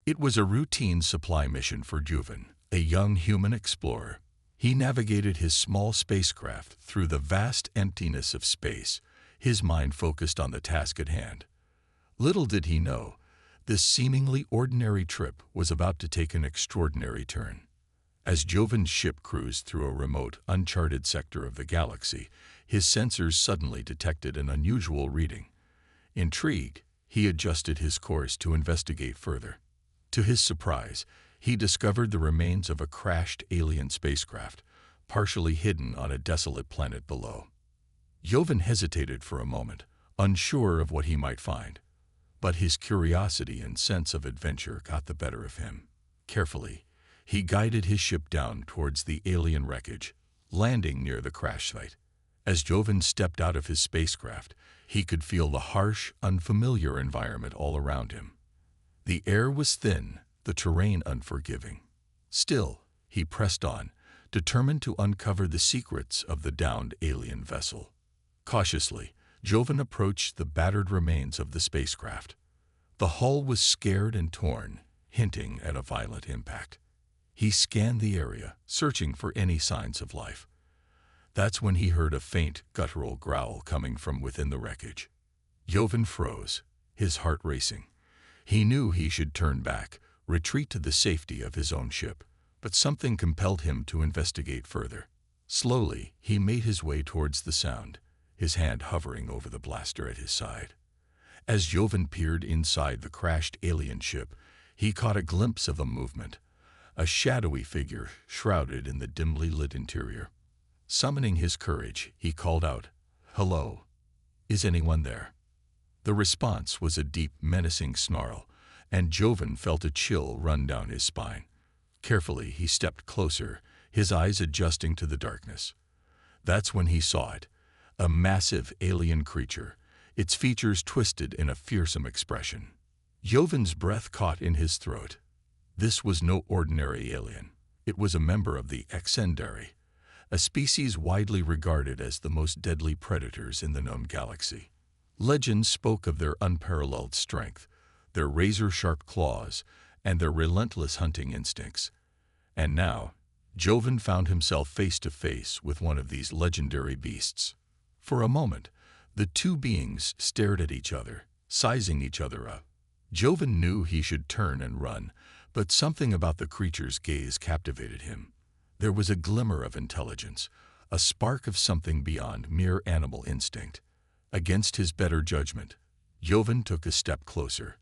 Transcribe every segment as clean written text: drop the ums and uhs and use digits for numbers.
It was a routine supply mission for Joven, a young human explorer. He navigated his small spacecraft through the vast emptiness of space, his mind focused on the task at hand. Little did he know, this seemingly ordinary trip was about to take an extraordinary turn. As Joven's ship cruised through a remote, uncharted sector of the galaxy, his sensors suddenly detected an unusual reading. Intrigued, he adjusted his course to investigate further. To his surprise, he discovered the remains of a crashed alien spacecraft, partially hidden on a desolate planet below. Joven hesitated for a moment, unsure of what he might find. But his curiosity and sense of adventure got the better of him. Carefully, he guided his ship down towards the alien wreckage, landing near the crash site. As Joven stepped out of his spacecraft, he could feel the harsh, unfamiliar environment all around him. The air was thin, the terrain unforgiving. Still, he pressed on, determined to uncover the secrets of the downed alien vessel. Cautiously, Joven approached the battered remains of the spacecraft. The hull was scarred and torn, hinting at a violent impact. He scanned the area, searching for any signs of life. That's when he heard a faint, guttural growl coming from within the wreckage. Joven froze, his heart racing. He knew he should turn back, retreat to the safety of his own ship, but something compelled him to investigate further. Slowly, he made his way towards the sound, his hand hovering over the blaster at his side. As Joven peered inside the crashed alien ship, he caught a glimpse of a movement, a shadowy figure shrouded in the dimly lit interior. Summoning his courage, he called out, "Hello, is anyone there?" The response was a deep, menacing snarl, and Joven felt a chill run down his spine. Carefully, he stepped closer, his eyes adjusting to the darkness. That's when he saw it, a massive alien creature, its features twisted in a fearsome expression. Joven's breath caught in his throat. This was no ordinary alien. It was a member of the Exendari, a species widely regarded as the most deadly predators in the known galaxy. Legends spoke of their unparalleled strength, their razor-sharp claws, and their relentless hunting instincts. And now, Joven found himself face to face with one of these legendary beasts. For a moment, the two beings stared at each other, sizing each other up. Joven knew he should turn and run, but something about the creature's gaze captivated him. There was a glimmer of intelligence, a spark of something beyond mere animal instinct. Against his better judgment, Joven took a step closer.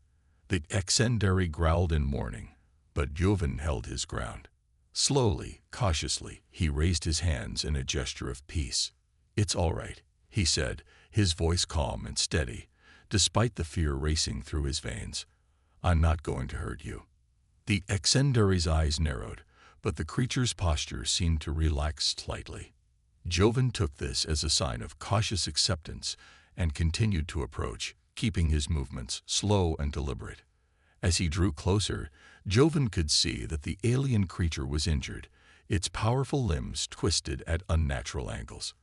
The Exendari growled in warning, but Joven held his ground. Slowly, cautiously, he raised his hands in a gesture of peace. "It's all right," he said, his voice calm and steady, despite the fear racing through his veins. "I'm not going to hurt you." The Exendari's eyes narrowed, but the creature's posture seemed to relax slightly. Joven took this as a sign of cautious acceptance and continued to approach, keeping his movements slow and deliberate. As he drew closer, Joven could see that the alien creature was injured, its powerful limbs twisted at unnatural angles.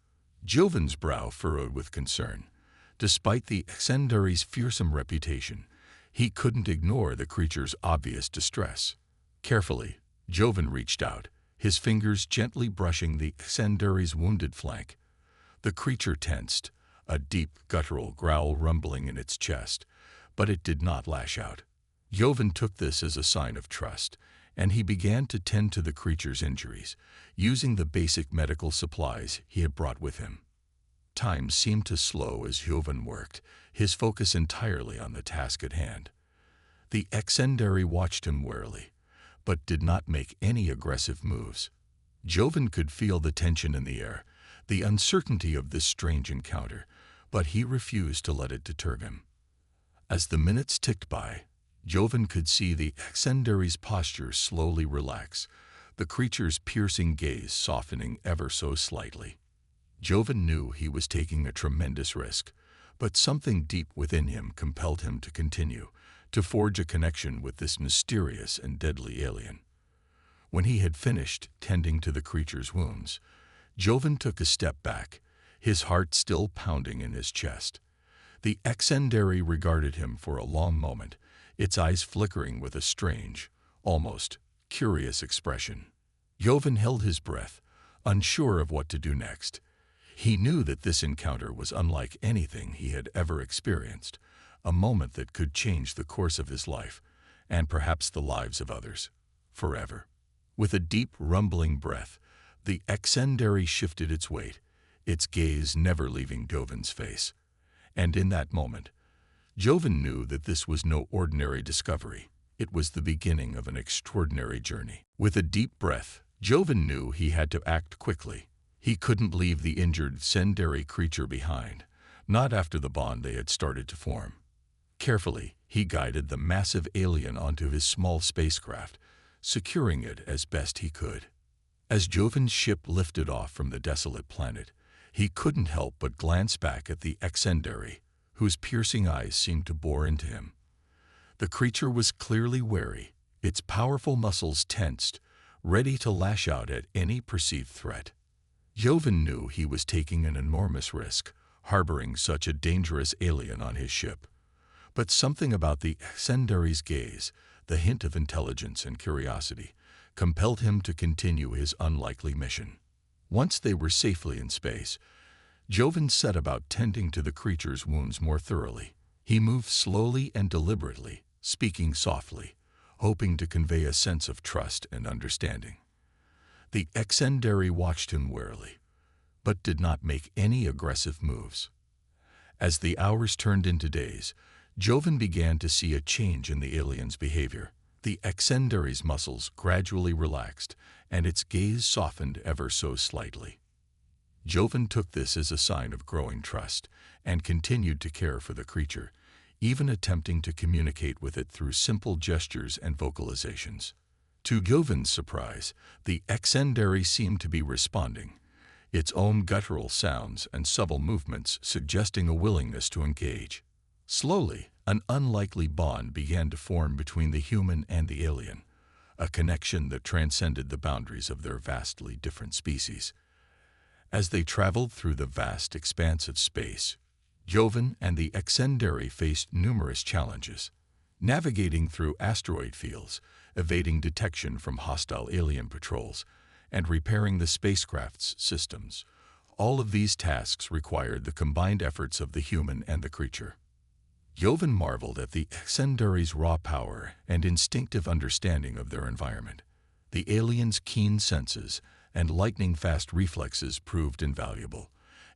Joven's brow furrowed with concern. Despite the Exendari's fearsome reputation, he couldn't ignore the creature's obvious distress. Carefully, Joven reached out, his fingers gently brushing the Exendari's wounded flank. The creature tensed, a deep, guttural growl rumbling in its chest, but it did not lash out. Joven took this as a sign of trust, and he began to tend to the creature's injuries, using the basic medical supplies he had brought with him. Time seemed to slow as Joven worked, his focus entirely on the task at hand. The Exendari watched him warily, but did not make any aggressive moves. Joven could feel the tension in the air, the uncertainty of this strange encounter, but he refused to let it deter him. As the minutes ticked by, Joven could see the Exendari's posture slowly relax, the creature's piercing gaze softening ever so slightly. Joven knew he was taking a tremendous risk, but something deep within him compelled him to continue, to forge a connection with this mysterious and deadly alien. When he had finished tending to the creature's wounds, Joven took a step back, his heart still pounding in his chest. The Exendari regarded him for a long moment, its eyes flickering with a strange, almost curious expression. Joven held his breath, unsure of what to do next. He knew that this encounter was unlike anything he had ever experienced, a moment that could change the course of his life, and perhaps the lives of others, forever. With a deep, rumbling breath, the Exendary shifted its weight, its gaze never leaving Joven's face. And in that moment, Joven knew that this was no ordinary discovery. It was the beginning of an extraordinary journey. With a deep breath, Joven knew he had to act quickly. He couldn't leave the injured Sendari creature behind, not after the bond they had started to form. Carefully, he guided the massive alien onto his small spacecraft, securing it as best he could. As Joven's ship lifted off from the desolate planet, he couldn't help but glance back at the Exendary, whose piercing eyes seemed to bore into him. The creature was clearly wary, its powerful muscles tensed, ready to lash out at any perceived threat. Joven knew he was taking an enormous risk, harboring such a dangerous alien on his ship. But something about the Exendary's gaze, the hint of intelligence and curiosity, compelled him to continue his unlikely mission. Once they were safely in space, Joven set about tending to the creature's wounds more thoroughly. He moved slowly and deliberately, speaking softly, hoping to convey a sense of trust and understanding. The Exendary watched him warily, but did not make any aggressive moves. As the hours turned into days, Joven began to see a change in the alien's behavior. The Exendary's muscles gradually relaxed, and its gaze softened ever so slightly. Joven took this as a sign of growing trust and continued to care for the creature, even attempting to communicate with it through simple gestures and vocalizations. To Joven's surprise, the Exendary seemed to be responding, its own guttural sounds and subtle movements suggesting a willingness to engage. Slowly, an unlikely bond began to form between the human and the alien, a connection that transcended the boundaries of their vastly different species. As they traveled through the vast expanse of space, Joven and the Exendary faced numerous challenges. Navigating through asteroid fields, evading detection from hostile alien patrols, and repairing the spacecraft's systems. All of these tasks required the combined efforts of the human and the creature. Joven marveled at the Exendary's raw power and instinctive understanding of their environment. The alien's keen senses and lightning-fast reflexes proved invaluable,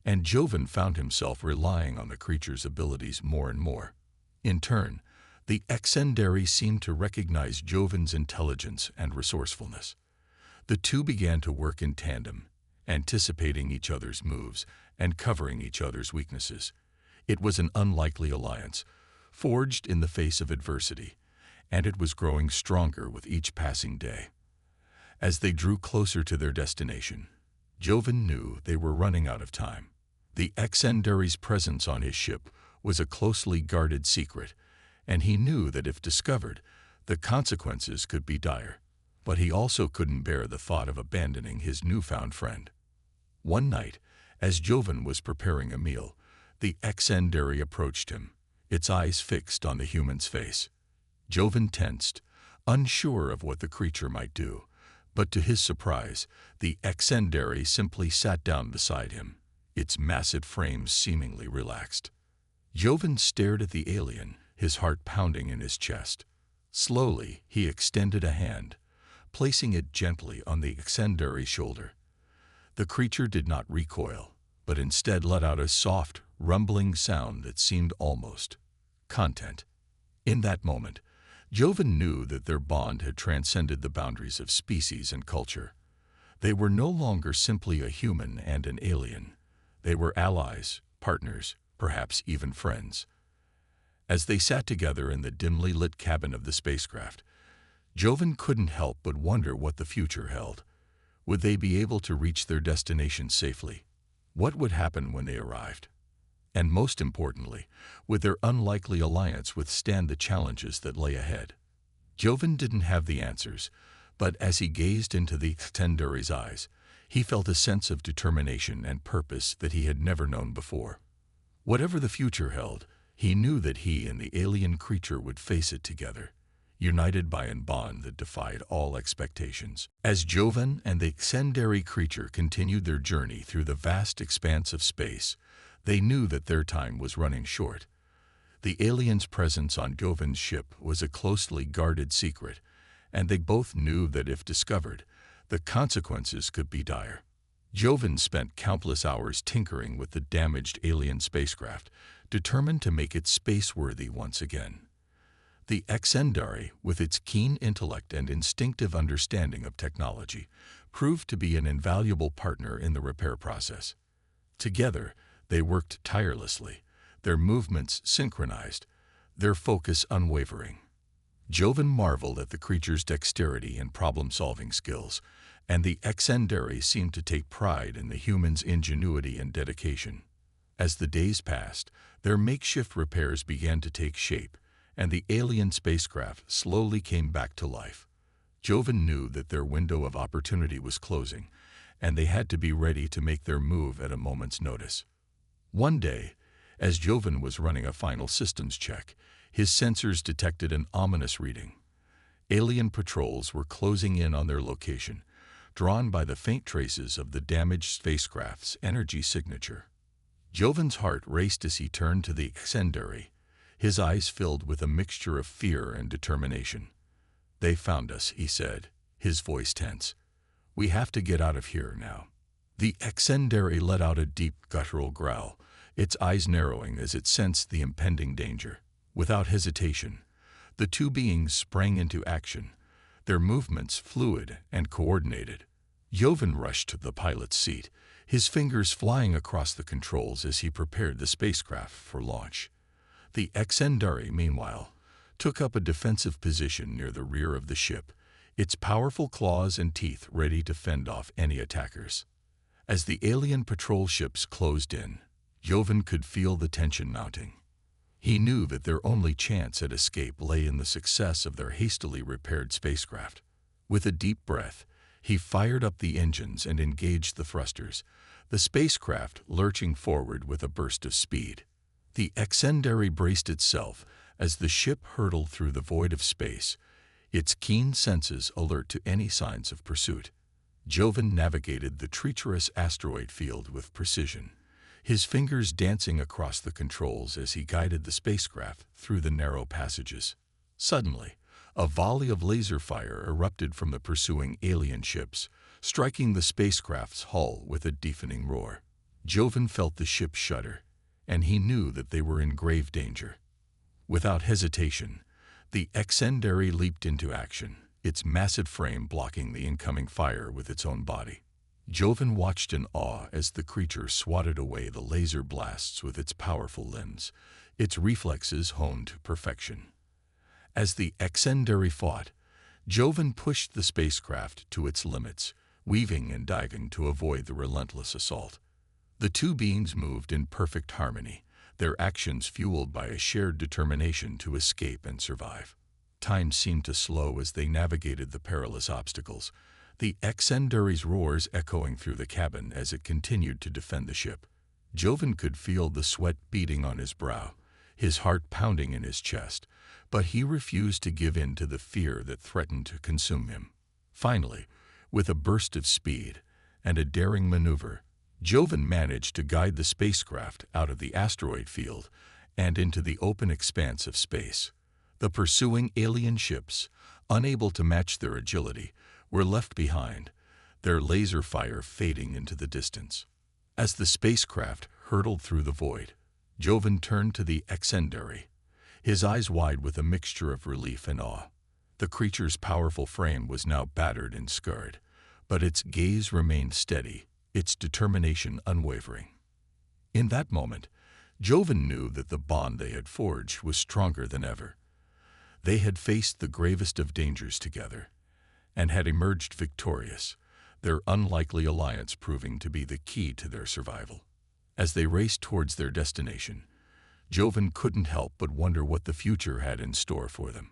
and Joven found himself relying on the creature's abilities more and more. In turn, the Exendary seemed to recognize Joven's intelligence and resourcefulness. The two began to work in tandem, anticipating each other's moves and covering each other's weaknesses. It was an unlikely alliance, forged in the face of adversity, and it was growing stronger with each passing day. As they drew closer to their destination, Joven knew they were running out of time. The Exendary's presence on his ship was a closely guarded secret, and he knew that if discovered, the consequences could be dire. But he also couldn't bear the thought of abandoning his newfound friend. One night, as Joven was preparing a meal, the Exendary approached him, its eyes fixed on the human's face. Joven tensed, unsure of what the creature might do, but to his surprise, the Exendary simply sat down beside him, its massive frame seemingly relaxed. Joven stared at the alien, his heart pounding in his chest. Slowly, he extended a hand, placing it gently on the Exendary's shoulder. The creature did not recoil, but instead let out a soft, rumbling sound that seemed almost content. In that moment, Joven knew that their bond had transcended the boundaries of species and culture. They were no longer simply a human and an alien. They were allies, partners, perhaps even friends. As they sat together in the dimly lit cabin of the spacecraft, Joven couldn't help but wonder what the future held. Would they be able to reach their destination safely? What would happen when they arrived? And most importantly, would their unlikely alliance withstand the challenges that lay ahead? Joven didn't have the answers, but as he gazed into the Exendary's eyes, he felt a sense of determination and purpose that he had never known before. Whatever the future held, He knew that he and the alien creature would face it together, united by a bond that defied all expectations. As Joven and the Xendari creature continued their journey through the vast expanse of space, they knew that their time was running short. The alien's presence on Joven's ship was a closely guarded secret, and they both knew that if discovered, the consequences could be dire. Joven spent countless hours tinkering with the damaged alien spacecraft, determined to make it space-worthy once again. The Xendari, with its keen intellect and instinctive understanding of technology, proved to be an invaluable partner in the repair process. Together, they worked tirelessly, their movements synchronized, their focus unwavering. Joven marveled at the creature's dexterity and problem-solving skills, and the Xendari seemed to take pride in the human's ingenuity and dedication. As the days passed, their makeshift repairs began to take shape, and the alien spacecraft slowly came back to life. Joven knew that their window of opportunity was closing, and they had to be ready to make their move at a moment's notice. One day, as Joven was running a final systems check, his sensors detected an ominous reading. Alien patrols were closing in on their location, drawn by the faint traces of the damaged spacecraft's energy signature. Joven's heart raced as he turned to the Xendari, his eyes filled with a mixture of fear and determination. "They found us," he said, his voice tense. "We have to get out of here now." The Xendari let out a deep guttural growl, its eyes narrowing as it sensed the impending danger. Without hesitation, the two beings sprang into action, their movements fluid and coordinated. Joven rushed to the pilot's seat, his fingers flying across the controls as he prepared the spacecraft for launch. The Xendari, meanwhile, took up a defensive position near the rear of the ship, its powerful claws and teeth ready to fend off any attackers. As the alien patrol ships closed in, Joven could feel the tension mounting. He knew that their only chance at escape lay in the success of their hastily repaired spacecraft. With a deep breath, he fired up the engines and engaged the thrusters, the spacecraft lurching forward with a burst of speed. The Xendari braced itself as the ship hurtled through the void of space, its keen senses alert to any signs of pursuit. Joven navigated the treacherous asteroid field with precision, his fingers dancing across the controls as he guided the spacecraft through the narrow passages. Suddenly, a volley of laser fire erupted from the pursuing alien ships, striking the spacecraft's hull with a deafening roar. Joven felt the ship shudder, and he knew that they were in grave danger. Without hesitation, the Xendari leaped into action, its massive frame blocking the incoming fire with its own body. Joven watched in awe as the creature swatted away the laser blasts with its powerful limbs, its reflexes honed to perfection. As the Xendari fought, Joven pushed the spacecraft to its limits, weaving and diving to avoid the relentless assault. The two beings moved in perfect harmony, their actions fueled by a shared determination to escape and survive. Time seemed to slow as they navigated the perilous obstacles, the Xendari's roars echoing through the cabin as it continued to defend the ship. Joven could feel the sweat beading on his brow, his heart pounding in his chest, but he refused to give in to the fear that threatened to consume him. Finally, with a burst of speed and a daring maneuver, Joven managed to guide the spacecraft out of the asteroid field and into the open expanse of space. The pursuing alien ships, unable to match their agility, were left behind, their laser fire fading into the distance. As the spacecraft hurtled through the void, Joven turned to the Xendari, his eyes wide with a mixture of relief and awe. The creature's powerful frame was now battered and scarred, but its gaze remained steady, its determination unwavering. In that moment, Joven knew that the bond they had forged was stronger than ever. They had faced the gravest of dangers together, and had emerged victorious, their unlikely alliance proving to be the key to their survival. As they raced towards their destination, Joven couldn't help but wonder what the future had in store for them.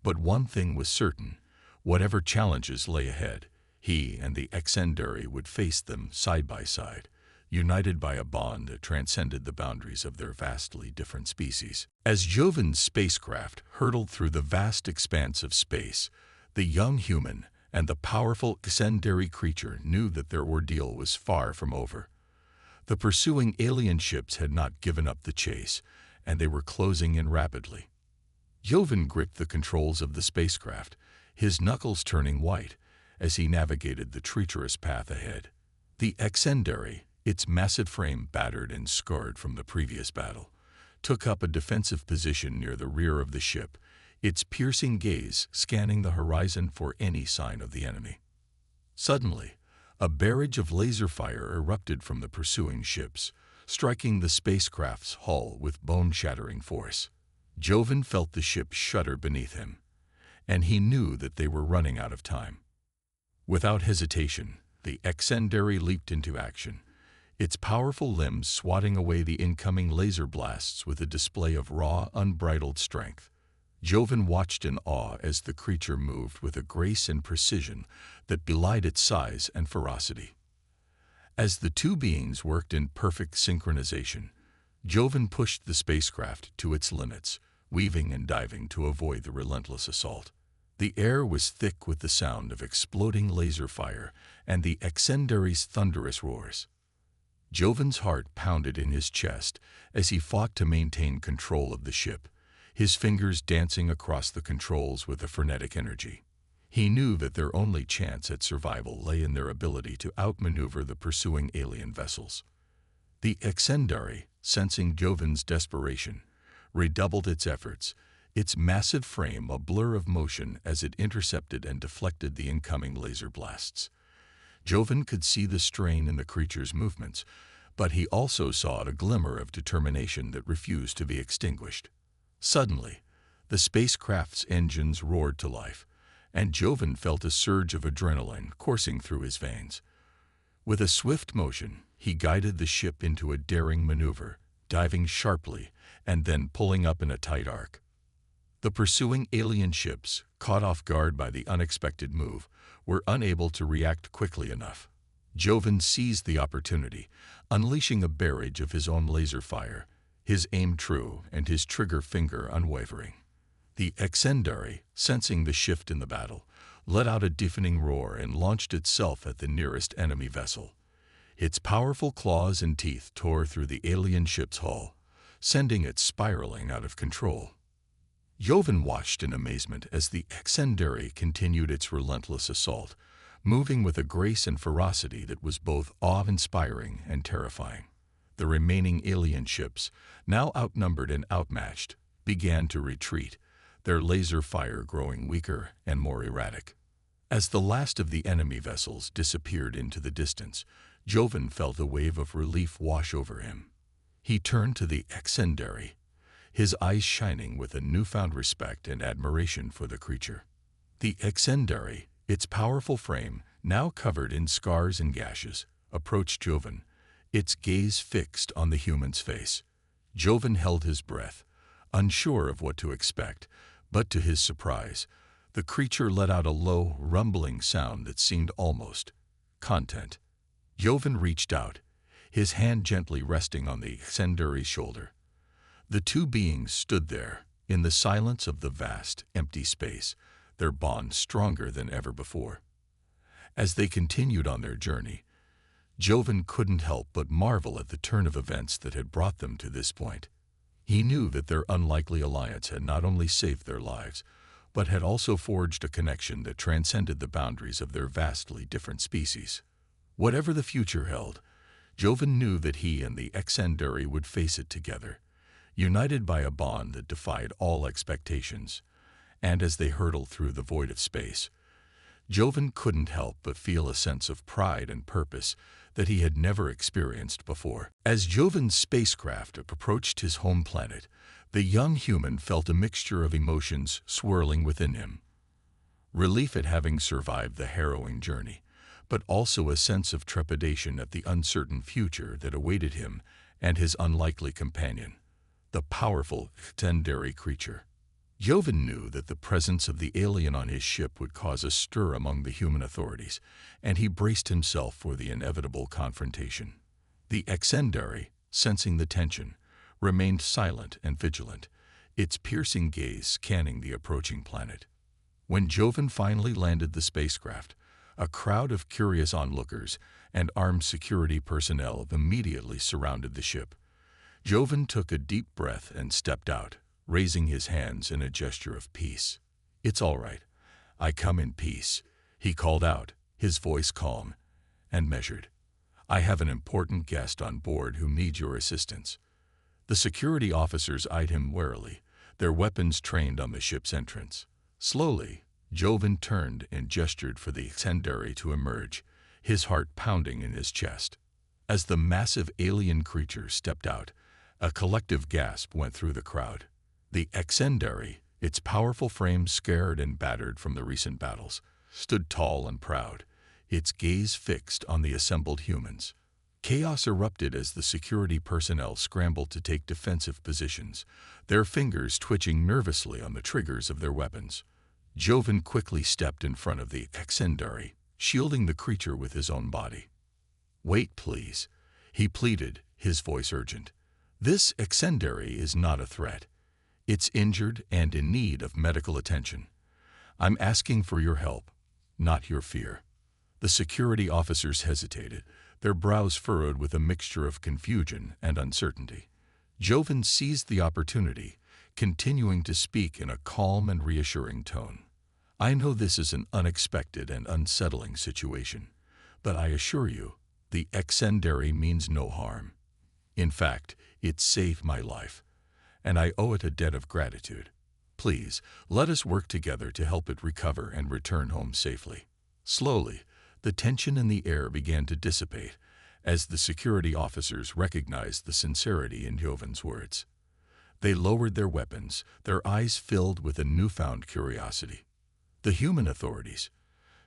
But one thing was certain: whatever challenges lay ahead, he and the Xendari would face them side by side, united by a bond that transcended the boundaries of their vastly different species. As Joven's spacecraft hurtled through the vast expanse of space, the young human and the powerful secondary creature knew that their ordeal was far from over. The pursuing alien ships had not given up the chase, and they were closing in rapidly. Joven gripped the controls of the spacecraft, his knuckles turning white as he navigated the treacherous path ahead. The Exendary, its massive frame battered and scarred from the previous battle, took up a defensive position near the rear of the ship, its piercing gaze scanning the horizon for any sign of the enemy. Suddenly, a barrage of laser fire erupted from the pursuing ships, striking the spacecraft's hull with bone-shattering force. Joven felt the ship shudder beneath him, and he knew that they were running out of time. Without hesitation, the Exendary leaped into action, its powerful limbs swatting away the incoming laser blasts with a display of raw, unbridled strength. Joven watched in awe as the creature moved with a grace and precision that belied its size and ferocity. As the two beings worked in perfect synchronization, Joven pushed the spacecraft to its limits, weaving and diving to avoid the relentless assault. The air was thick with the sound of exploding laser fire and the Exendary's thunderous roars. Joven's heart pounded in his chest as he fought to maintain control of the ship, his fingers dancing across the controls with a frenetic energy. He knew that their only chance at survival lay in their ability to outmaneuver the pursuing alien vessels. The Exendary, sensing Joven's desperation, redoubled its efforts, its massive frame a blur of motion as it intercepted and deflected the incoming laser blasts. Joven could see the strain in the creature's movements, but he also saw a glimmer of determination that refused to be extinguished. Suddenly, the spacecraft's engines roared to life, and Joven felt a surge of adrenaline coursing through his veins. With a swift motion, he guided the ship into a daring maneuver, diving sharply and then pulling up in a tight arc. The pursuing alien ships, caught off guard by the unexpected move, were unable to react quickly enough. Joven seized the opportunity, unleashing a barrage of his own laser fire, his aim true and his trigger finger unwavering. The Exendary, sensing the shift in the battle, let out a deafening roar and launched itself at the nearest enemy vessel. Its powerful claws and teeth tore through the alien ship's hull, sending it spiraling out of control. Joven watched in amazement as the Exendary continued its relentless assault, moving with a grace and ferocity that was both awe-inspiring and terrifying. The remaining alien ships, now outnumbered and outmatched, began to retreat, their laser fire growing weaker and more erratic. As the last of the enemy vessels disappeared into the distance, Joven felt a wave of relief wash over him. He turned to the Exendary, his eyes shining with a newfound respect and admiration for the creature. The Exendary, its powerful frame, now covered in scars and gashes, approached Joven, its gaze fixed on the human's face. Joven held his breath, unsure of what to expect, but to his surprise, the creature let out a low, rumbling sound that seemed almost content. Joven reached out, his hand gently resting on the Exendary's shoulder. The two beings stood there, in the silence of the vast, empty space, their bond stronger than ever before. As they continued on their journey, Joven couldn't help but marvel at the turn of events that had brought them to this point. He knew that their unlikely alliance had not only saved their lives, but had also forged a connection that transcended the boundaries of their vastly different species. Whatever the future held, Joven knew that he and the Exendary would face it together, united by a bond that defied all expectations. And as they hurtled through the void of space, Joven couldn't help but feel a sense of pride and purpose that he had never experienced before. As Joven's spacecraft approached his home planet, the young human felt a mixture of emotions swirling within him. Relief at having survived the harrowing journey, but also a sense of trepidation at the uncertain future that awaited him and his unlikely companion, the powerful Exendary creature. Joven knew that the presence of the alien on his ship would cause a stir among the human authorities, and he braced himself for the inevitable confrontation. The Exendary, sensing the tension, remained silent and vigilant, its piercing gaze scanning the approaching planet. When Joven finally landed the spacecraft, a crowd of curious onlookers and armed security personnel immediately surrounded the ship. Joven took a deep breath and stepped out, raising his hands in a gesture of peace. "It's all right. I come in peace," he called out, his voice calm and measured. "I have an important guest on board who needs your assistance." The security officers eyed him warily, their weapons trained on the ship's entrance. Slowly, Joven turned and gestured for the Exendary to emerge, his heart pounding in his chest. As the massive alien creature stepped out, a collective gasp went through the crowd. The Exendary, its powerful frame scarred and battered from the recent battles, stood tall and proud, its gaze fixed on the assembled humans. Chaos erupted as the security personnel scrambled to take defensive positions, their fingers twitching nervously on the triggers of their weapons. Joven quickly stepped in front of the Exendary, shielding the creature with his own body. "Wait, please," he pleaded, his voice urgent. "This Exendary is not a threat. It's injured and in need of medical attention. I'm asking for your help, not your fear." The security officers hesitated, their brows furrowed with a mixture of confusion and uncertainty. Joven seized the opportunity, continuing to speak in a calm and reassuring tone. "I know this is an unexpected and unsettling situation, but I assure you, the Exendary means no harm. In fact, it saved my life, and I owe it a debt of gratitude. Please, let us work together to help it recover and return home safely." Slowly, the tension in the air began to dissipate as the security officers recognized the sincerity in Joven's words. They lowered their weapons, their eyes filled with a newfound curiosity. The human authorities,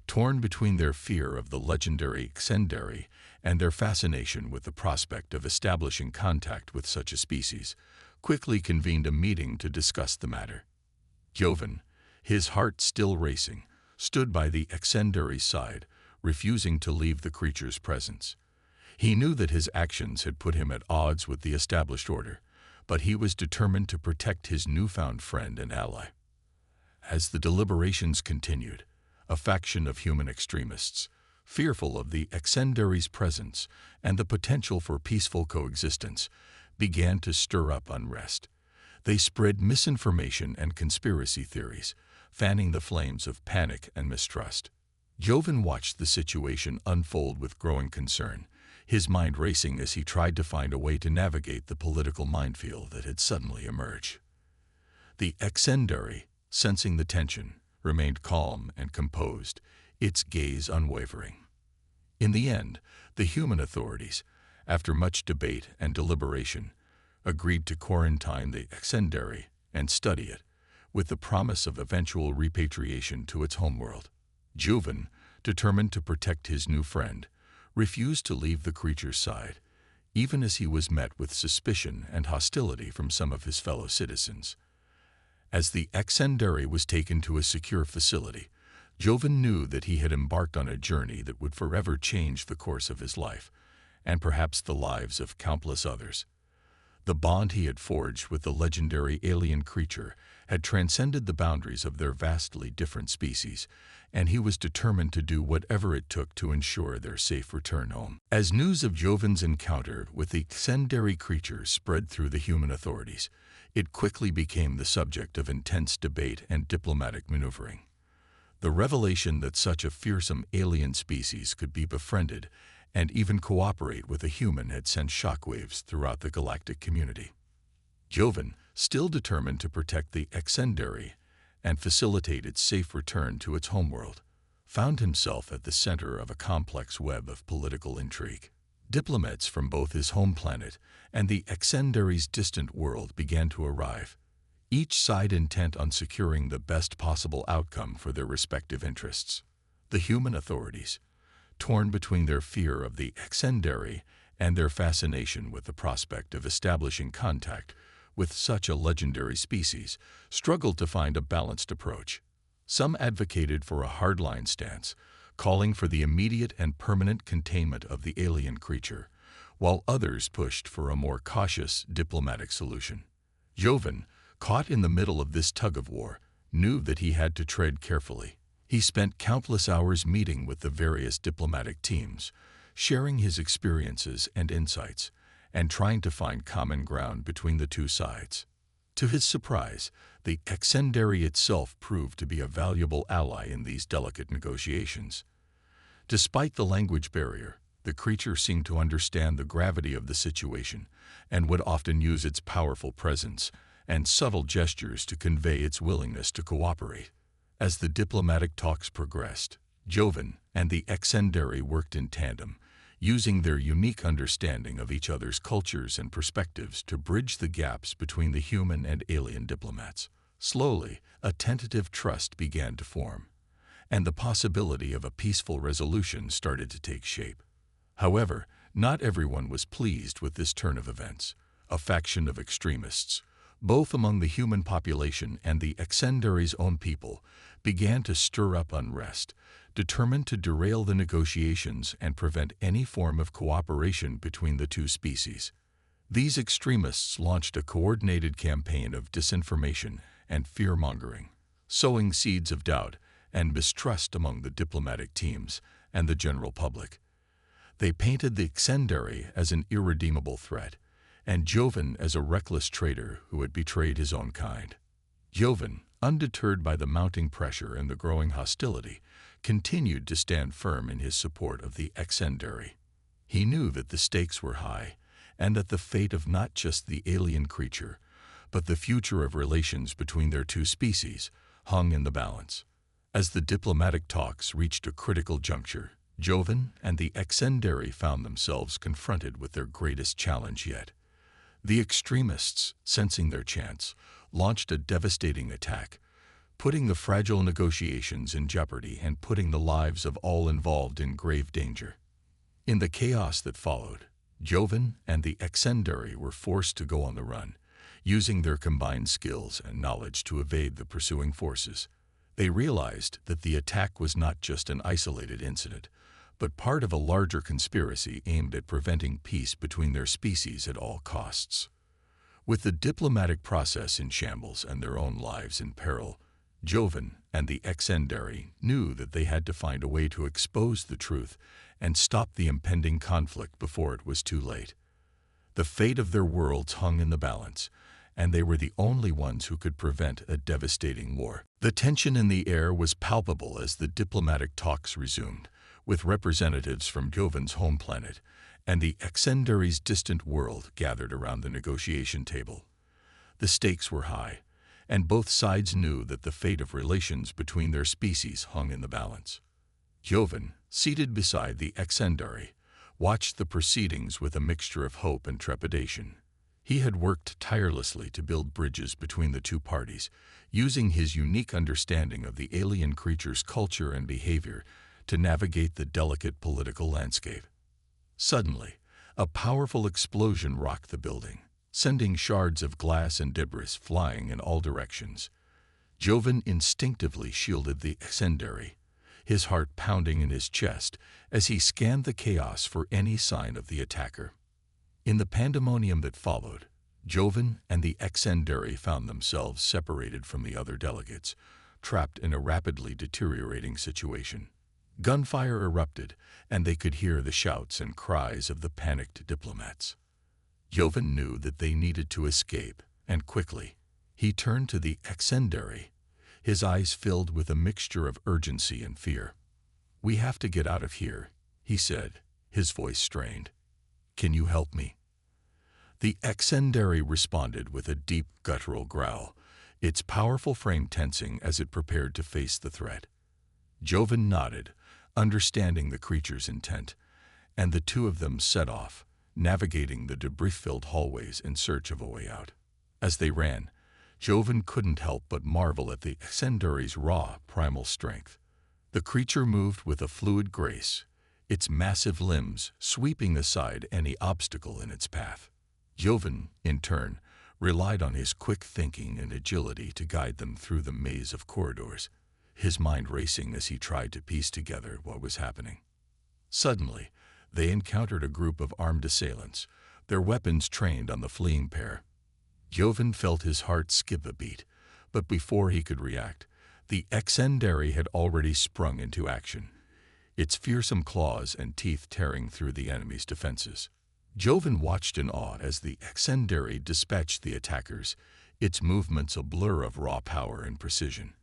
torn between their fear of the legendary Exendary and their fascination with the prospect of establishing contact with such a species, quickly convened a meeting to discuss the matter. Joven, his heart still racing, stood by the Exendary's side, refusing to leave the creature's presence. He knew that his actions had put him at odds with the established order, but he was determined to protect his newfound friend and ally. As the deliberations continued, a faction of human extremists, fearful of the Exendary's presence and the potential for peaceful coexistence, began to stir up unrest. They spread misinformation and conspiracy theories, fanning the flames of panic and mistrust. Joven watched the situation unfold with growing concern, his mind racing as he tried to find a way to navigate the political minefield that had suddenly emerged. The Exendary, sensing the tension, remained calm and composed, its gaze unwavering. In the end, the human authorities, after much debate and deliberation, agreed to quarantine the Exendary and study it, with the promise of eventual repatriation to its homeworld. Joven, determined to protect his new friend, refused to leave the creature's side, even as he was met with suspicion and hostility from some of his fellow citizens. As the Exendary was taken to a secure facility, Joven knew that he had embarked on a journey that would forever change the course of his life, and perhaps the lives of countless others. The bond he had forged with the legendary alien creature had transcended the boundaries of their vastly different species, and he was determined to do whatever it took to ensure their safe return home. As news of Joven's encounter with the Exendary creature spread through the human authorities, it quickly became the subject of intense debate and diplomatic maneuvering. The revelation that such a fearsome alien species could be befriended and even cooperate with a human had sent shockwaves throughout the galactic community. Joven, still determined to protect the Exendary and facilitate its safe return to its homeworld, found himself at the center of a complex web of political intrigue. Diplomats from both his home planet and the Exendary's distant world began to arrive, each side intent on securing the best possible outcome for their respective interests. The human authorities, torn between their fear of the Exendary and their fascination with the prospect of establishing contact with such a legendary species, struggled to find a balanced approach. Some advocated for a hardline stance, calling for the immediate and permanent containment of the alien creature, while others pushed for a more cautious diplomatic solution. Joven, caught in the middle of this tug-of-war, knew that he had to tread carefully. He spent countless hours meeting with the various diplomatic teams, sharing his experiences and insights, and trying to find common ground between the two sides. To his surprise, the Exendary itself proved to be a valuable ally in these delicate negotiations. Despite the language barrier, the creature seemed to understand the gravity of the situation and would often use its powerful presence and subtle gestures to convey its willingness to cooperate. As the diplomatic talks progressed, Joven and the Exendary worked in tandem, using their unique understanding of each other's cultures and perspectives to bridge the gaps between the human and alien diplomats. Slowly, a tentative trust began to form, and the possibility of a peaceful resolution started to take shape. However, not everyone was pleased with this turn of events. A faction of extremists, both among the human population and the Exendary's own people, began to stir up unrest, determined to derail the negotiations and prevent any form of cooperation between the two species. These extremists launched a coordinated campaign of disinformation and fear-mongering, sowing seeds of doubt and mistrust among the diplomatic teams and the general public. They painted the Exendary as an irredeemable threat, and Joven as a reckless traitor who had betrayed his own kind. Joven, undeterred by the mounting pressure and the growing hostility, continued to stand firm in his support of the Exendary. He knew that the stakes were high, and that the fate of not just the alien creature, but the future of relations between their two species, hung in the balance. As the diplomatic talks reached a critical juncture, Joven and the Exendary found themselves confronted with their greatest challenge yet. The extremists, sensing their chance, launched a devastating attack, putting the fragile negotiations in jeopardy and putting the lives of all involved in grave danger. In the chaos that followed, Joven and the Exendary were forced to go on the run, using their combined skills and knowledge to evade the pursuing forces. They realized that the attack was not just an isolated incident, but part of a larger conspiracy aimed at preventing peace between their species at all costs. With the diplomatic process in shambles and their own lives in peril, Joven and the Exendary knew that they had to find a way to expose the truth and stop the impending conflict before it was too late. The fate of their worlds hung in the balance, and they were the only ones who could prevent a devastating war. The tension in the air was palpable as the diplomatic talks resumed, with representatives from Joven's home planet and the Exendary's distant world gathered around the negotiation table. The stakes were high, and both sides knew that the fate of relations between their species hung in the balance. Joven, seated beside the Exendary, watched the proceedings with a mixture of hope and trepidation. He had worked tirelessly to build bridges between the two parties, using his unique understanding of the alien creature's culture and behavior to navigate the delicate political landscape. Suddenly, a powerful explosion rocked the building, sending shards of glass and debris flying in all directions. Joven instinctively shielded the Exendary, his heart pounding in his chest as he scanned the chaos for any sign of the attacker. In the pandemonium that followed, Joven and the Exendary found themselves separated from the other delegates, trapped in a rapidly deteriorating situation. Gunfire erupted, and they could hear the shouts and cries of the panicked diplomats. Joven knew that they needed to escape, and quickly. He turned to the Exendary, his eyes filled with a mixture of urgency and fear. "We have to get out of here," he said, his voice strained. "Can you help me?" The Exendary responded with a deep guttural growl, its powerful frame tensing as it prepared to face the threat. Joven nodded, understanding the creature's intent, and the two of them set off, navigating the debris-filled hallways in search of a way out. As they ran, Joven couldn't help but marvel at the Exendary's raw, primal strength. The creature moved with a fluid grace, its massive limbs sweeping aside any obstacle in its path. Joven, in turn, relied on his quick thinking and agility to guide them through the maze of corridors, his mind racing as he tried to piece together what was happening. Suddenly, They encountered a group of armed assailants, their weapons trained on the fleeing pair. Joven felt his heart skip a beat, but before he could react, the Exendary had already sprung into action, its fearsome claws and teeth tearing through the enemy's defenses. Joven watched in awe as the Exendary dispatched the attackers, its movements a blur of raw power and precision.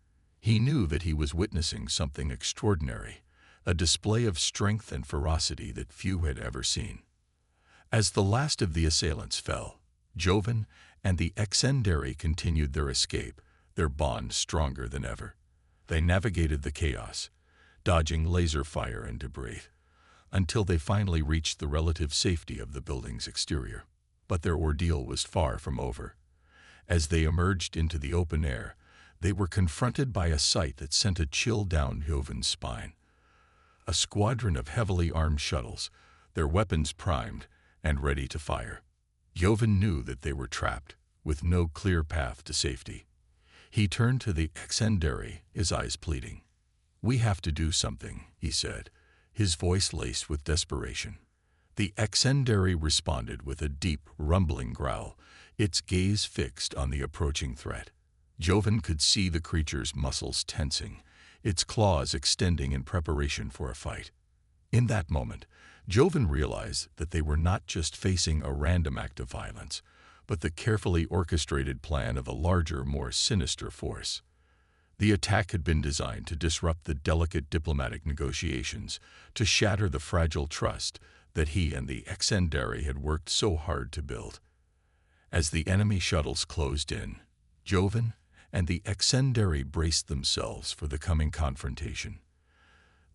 He knew that he was witnessing something extraordinary, a display of strength and ferocity that few had ever seen. As the last of the assailants fell, Joven and the Exendary continued their escape, their bond stronger than ever. They navigated the chaos, dodging laser fire and debris, until they finally reached the relative safety of the building's exterior. But their ordeal was far from over. As they emerged into the open air, they were confronted by a sight that sent a chill down Joven's spine. A squadron of heavily armed shuttles, their weapons primed and ready to fire. Joven knew that they were trapped, with no clear path to safety. He turned to the Exendary, his eyes pleading. "We have to do something," he said, his voice laced with desperation. The Exendary responded with a deep, rumbling growl, its gaze fixed on the approaching threat. Joven could see the creature's muscles tensing, its claws extending in preparation for a fight. In that moment, Joven realized that they were not just facing a random act of violence, but the carefully orchestrated plan of a larger, more sinister force. The attack had been designed to disrupt the delicate diplomatic negotiations, to shatter the fragile trust that he and the Exendary had worked so hard to build. As the enemy shuttles closed in, Joven and the Exendary braced themselves for the coming confrontation.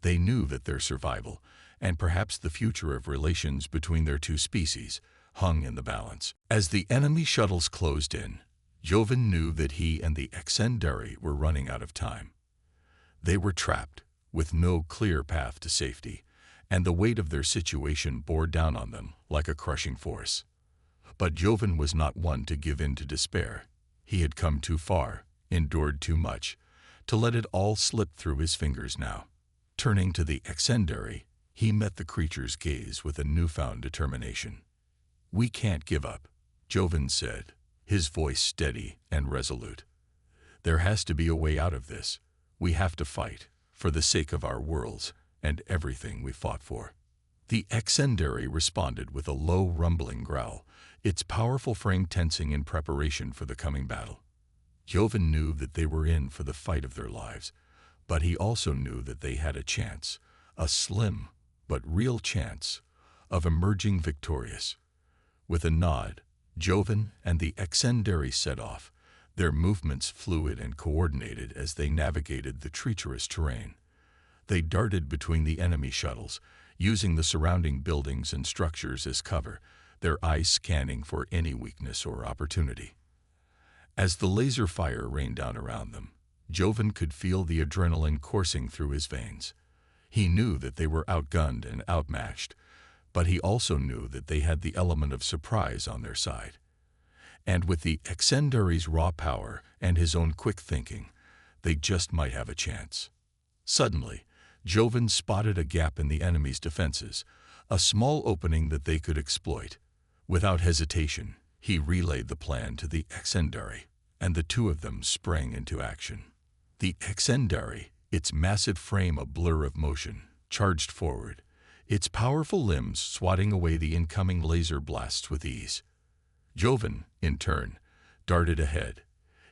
They knew that their survival, and perhaps the future of relations between their two species, hung in the balance. As the enemy shuttles closed in, Joven knew that he and the Exendary were running out of time. They were trapped, with no clear path to safety, and the weight of their situation bore down on them like a crushing force. But Joven was not one to give in to despair. He had come too far, endured too much, to let it all slip through his fingers now. Turning to the Exendary, he met the creature's gaze with a newfound determination. "We can't give up," Joven said, his voice steady and resolute. "There has to be a way out of this. We have to fight, for the sake of our worlds and everything we fought for." The Exendary responded with a low, rumbling growl, its powerful frame tensing in preparation for the coming battle. Joven knew that they were in for the fight of their lives, but he also knew that they had a chance, a slim but real chance, of emerging victorious. With a nod, Joven and the Exendary set off, their movements fluid and coordinated as they navigated the treacherous terrain. They darted between the enemy shuttles, using the surrounding buildings and structures as cover, their eyes scanning for any weakness or opportunity. As the laser fire rained down around them, Joven could feel the adrenaline coursing through his veins. He knew that they were outgunned and outmatched, but he also knew that they had the element of surprise on their side. And with the Exendary's raw power and his own quick thinking, they just might have a chance. Suddenly, Joven spotted a gap in the enemy's defenses, a small opening that they could exploit. Without hesitation, he relayed the plan to the Exendary, and the two of them sprang into action. The Exendary, its massive frame a blur of motion, charged forward, its powerful limbs swatting away the incoming laser blasts with ease. Joven, in turn, darted ahead,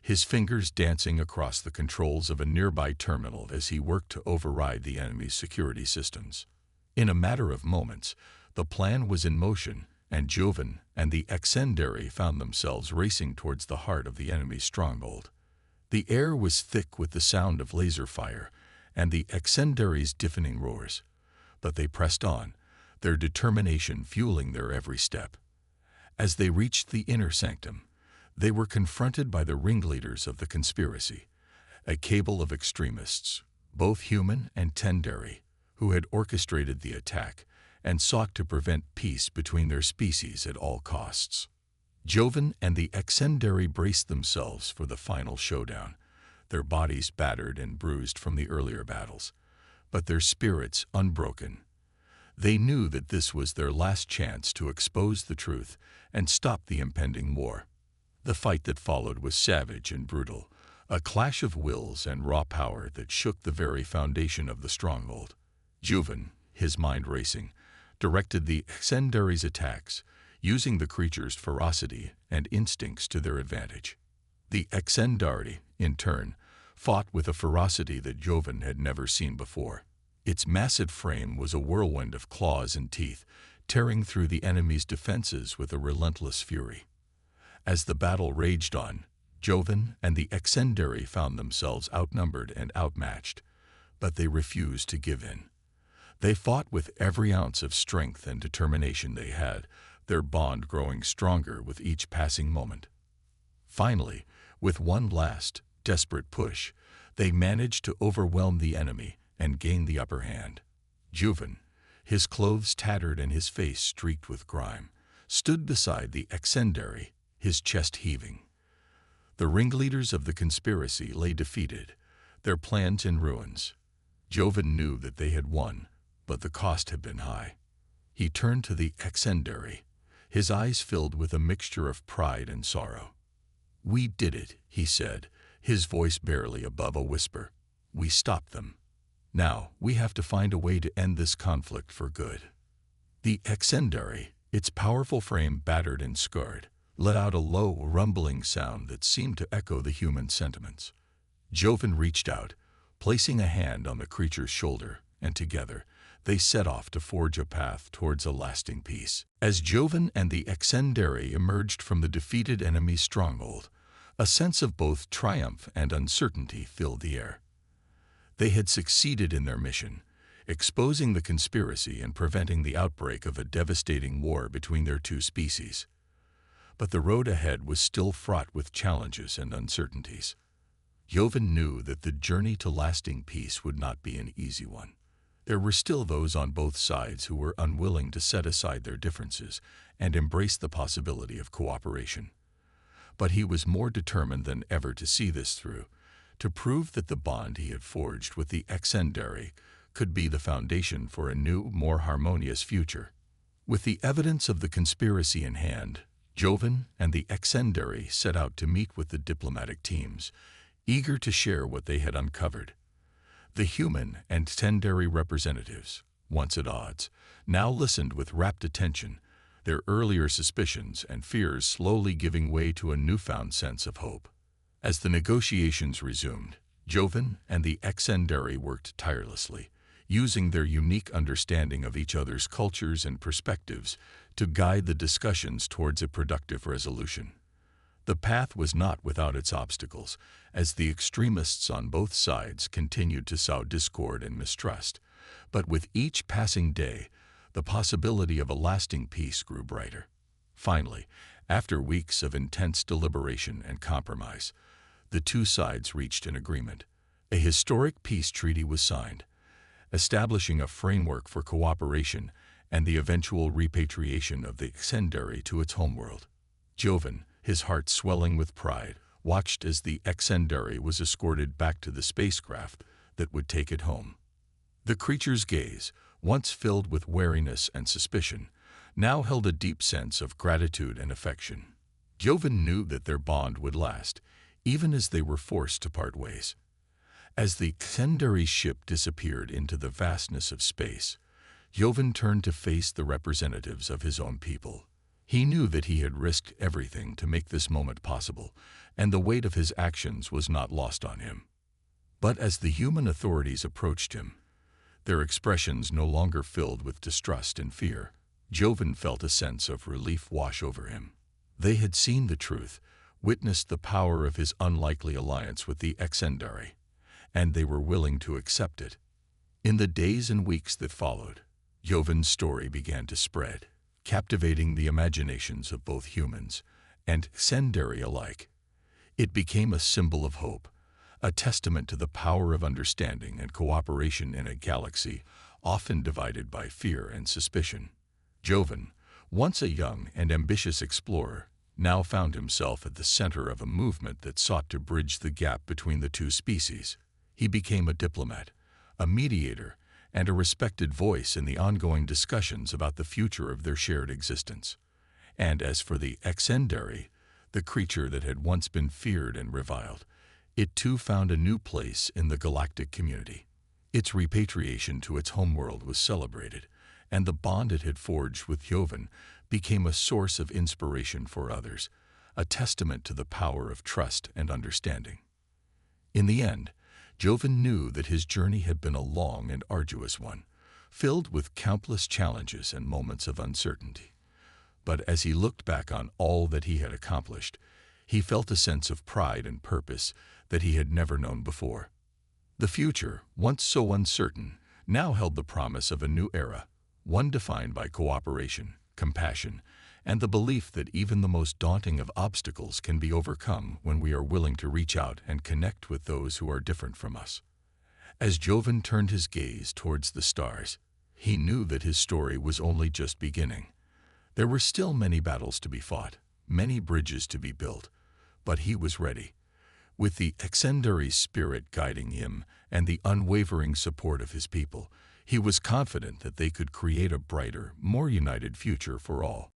his fingers dancing across the controls of a nearby terminal as he worked to override the enemy's security systems. In a matter of moments, the plan was in motion, and Joven and the Exendary found themselves racing towards the heart of the enemy's stronghold. The air was thick with the sound of laser fire and the Exendary's deafening roars, but they pressed on, their determination fueling their every step. As they reached the inner sanctum, they were confronted by the ringleaders of the conspiracy, a cabal of extremists, both human and Tendary, who had orchestrated the attack and sought to prevent peace between their species at all costs. Joven and the Exendary braced themselves for the final showdown, their bodies battered and bruised from the earlier battles, but their spirits unbroken. They knew that this was their last chance to expose the truth and stop the impending war. The fight that followed was savage and brutal, a clash of wills and raw power that shook the very foundation of the stronghold. Joven, his mind racing, directed the Exendary's attacks, using the creature's ferocity and instincts to their advantage. The Exendary, in turn, fought with a ferocity that Joven had never seen before. Its massive frame was a whirlwind of claws and teeth, tearing through the enemy's defenses with a relentless fury. As the battle raged on, Joven and the Exendary found themselves outnumbered and outmatched, but they refused to give in. They fought with every ounce of strength and determination they had, their bond growing stronger with each passing moment. Finally, with one last, desperate push, they managed to overwhelm the enemy and gain the upper hand. Joven, his clothes tattered and his face streaked with grime, stood beside the Exendary, his chest heaving. The ringleaders of the conspiracy lay defeated, their plans in ruins. Joven knew that they had won, but the cost had been high. He turned to the Exendary, his eyes filled with a mixture of pride and sorrow. "We did it," he said, his voice barely above a whisper. "We stopped them. Now we have to find a way to end this conflict for good." The Exendary, its powerful frame battered and scarred, let out a low, rumbling sound that seemed to echo the human sentiments. Joven reached out, placing a hand on the creature's shoulder, and together they set off to forge a path towards a lasting peace. As Joven and the Exendary emerged from the defeated enemy's stronghold, a sense of both triumph and uncertainty filled the air. They had succeeded in their mission, exposing the conspiracy and preventing the outbreak of a devastating war between their two species. But the road ahead was still fraught with challenges and uncertainties. Joven knew that the journey to lasting peace would not be an easy one. There were still those on both sides who were unwilling to set aside their differences and embrace the possibility of cooperation. But he was more determined than ever to see this through, to prove that the bond he had forged with the Exendary could be the foundation for a new, more harmonious future. With the evidence of the conspiracy in hand, Joven and the Exendary set out to meet with the diplomatic teams, eager to share what they had uncovered. The human and Exendary representatives, once at odds, now listened with rapt attention, their earlier suspicions and fears slowly giving way to a newfound sense of hope. As the negotiations resumed, Joven and the Exendary worked tirelessly, using their unique understanding of each other's cultures and perspectives to guide the discussions towards a productive resolution. The path was not without its obstacles, as the extremists on both sides continued to sow discord and mistrust, but with each passing day, the possibility of a lasting peace grew brighter. Finally, after weeks of intense deliberation and compromise, the two sides reached an agreement. A historic peace treaty was signed, establishing a framework for cooperation and the eventual repatriation of the Exendary to its homeworld. Joven, his heart swelling with pride, watched as the Exendary was escorted back to the spacecraft that would take it home. The creature's gaze, once filled with wariness and suspicion, now held a deep sense of gratitude and affection. Joven knew that their bond would last, even as they were forced to part ways. As the Exendary's ship disappeared into the vastness of space, Joven turned to face the representatives of his own people. He knew that he had risked everything to make this moment possible, and the weight of his actions was not lost on him. But as the human authorities approached him, their expressions no longer filled with distrust and fear, Joven felt a sense of relief wash over him. They had seen the truth, witnessed the power of his unlikely alliance with the Exendary, and they were willing to accept it. In the days and weeks that followed, Joven's story began to spread, captivating the imaginations of both humans and Exendary alike. It became a symbol of hope, a testament to the power of understanding and cooperation in a galaxy often divided by fear and suspicion. Joven, once a young and ambitious explorer, now found himself at the center of a movement that sought to bridge the gap between the two species. He became a diplomat, a mediator, and a respected voice in the ongoing discussions about the future of their shared existence. And as for the Exendary, the creature that had once been feared and reviled, it too found a new place in the galactic community. Its repatriation to its homeworld was celebrated, and the bond it had forged with Joven became a source of inspiration for others, a testament to the power of trust and understanding. In the end, Joven knew that his journey had been a long and arduous one, filled with countless challenges and moments of uncertainty. But as he looked back on all that he had accomplished, he felt a sense of pride and purpose that he had never known before. The future, once so uncertain, now held the promise of a new era, one defined by cooperation, compassion, and the belief that even the most daunting of obstacles can be overcome when we are willing to reach out and connect with those who are different from us. As Joven turned his gaze towards the stars, he knew that his story was only just beginning. There were still many battles to be fought, many bridges to be built, but he was ready. With the Exendary spirit guiding him and the unwavering support of his people, he was confident that they could create a brighter, more united future for all.